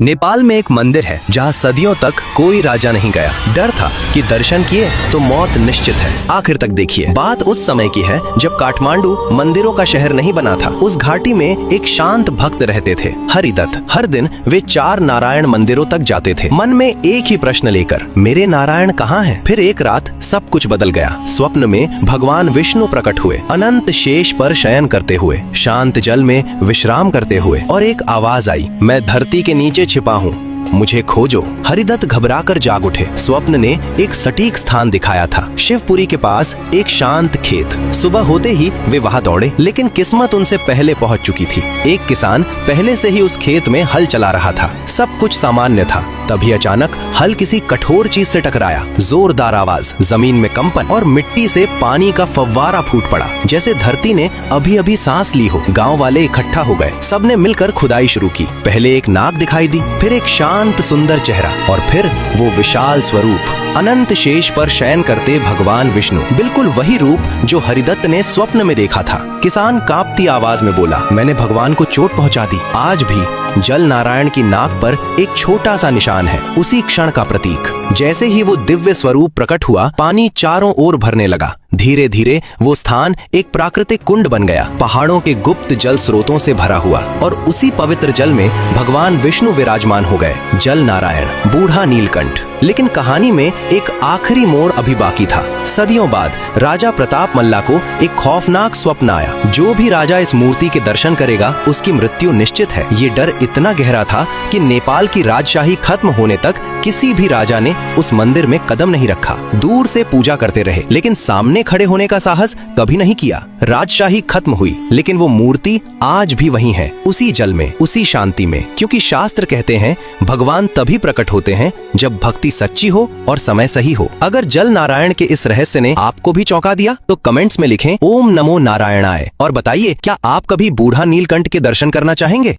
नेपाल में एक मंदिर है जहाँ सदियों तक कोई राजा नहीं गया। डर था कि दर्शन किए तो मौत निश्चित है। आखिर तक देखिए। बात उस समय की है जब काठमांडू मंदिरों का शहर नहीं बना था। उस घाटी में एक शांत भक्त रहते थे, हरिदत्त। हर दिन वे 4 नारायण मंदिरों तक जाते थे, मन में एक ही प्रश्न लेकर, मेरे नारायण कहाँ हैं? फिर एक रात सब कुछ बदल गया। स्वप्न में भगवान विष्णु प्रकट हुए, अनंत शेष पर शयन करते हुए, शांत जल में विश्राम करते हुए। और एक आवाज आई, मैं धरती के नीचे छिपा हूँ, मुझे खोजो। हरिदत्त घबराकर जाग उठे। स्वप्न ने एक सटीक स्थान दिखाया था, शिवपुरी के पास एक शांत खेत। सुबह होते ही वे वहां दौड़े, लेकिन किस्मत उनसे पहले पहुंच चुकी थी। एक किसान पहले से ही उस खेत में हल चला रहा था। सब कुछ सामान्य था, तभी अचानक हल किसी कठोर चीज से टकराया। जोरदार आवाज, जमीन में कंपन और मिट्टी से पानी का फव्वारा फूट पड़ा, जैसे धरती ने अभी अभी सांस ली हो। गांव वाले इकट्ठा हो गए, सबने मिलकर खुदाई शुरू की। पहले एक नाग दिखाई दी, फिर एक शांत सुंदर चेहरा, और फिर वो विशाल स्वरूप, अनंत शेष पर शयन करते भगवान विष्णु। बिल्कुल वही रूप जो हरिदत्त ने स्वप्न में देखा था। किसान कांपती आवाज में बोला, मैंने भगवान को चोट पहुंचा दी। आज भी जल नारायण की नाक पर एक छोटा सा निशान है, उसी क्षण का प्रतीक। जैसे ही वो दिव्य स्वरूप प्रकट हुआ, पानी चारों ओर भरने लगा। धीरे धीरे वो स्थान एक प्राकृतिक कुंड बन गया, पहाड़ों के गुप्त जल स्रोतों से भरा हुआ। और उसी पवित्र जल में भगवान विष्णु विराजमान हो गए, जल नारायण, बूढ़ा नीलकंठ। लेकिन कहानी में एक आखिरी मोड़ अभी बाकी था। सदियों बाद राजा प्रताप मल्ला को एक खौफनाक स्वप्न आया। जो भी राजा इस मूर्ति के दर्शन करेगा, उसकी मृत्यु निश्चित है। ये डर इतना गहरा था कि नेपाल की राजशाही खत्म होने तक किसी भी राजा ने उस मंदिर में कदम नहीं रखा। दूर से पूजा करते रहे, लेकिन सामने खड़े होने का साहस कभी नहीं किया। राजशाही खत्म हुई, लेकिन वो मूर्ति आज भी वही है, उसी जल में, उसी शांति में। क्योंकि शास्त्र कहते हैं, भगवान तभी प्रकट होते हैं जब भक्ति सच्ची हो और समय सही हो। अगर जल नारायण के इस रहस्य ने आपको भी चौंका दिया, तो कमेंट्स में लिखें ओम नमो नारायणाय और बताइए, क्या आप कभी बूढ़ा नीलकंठ के दर्शन करना चाहेंगे?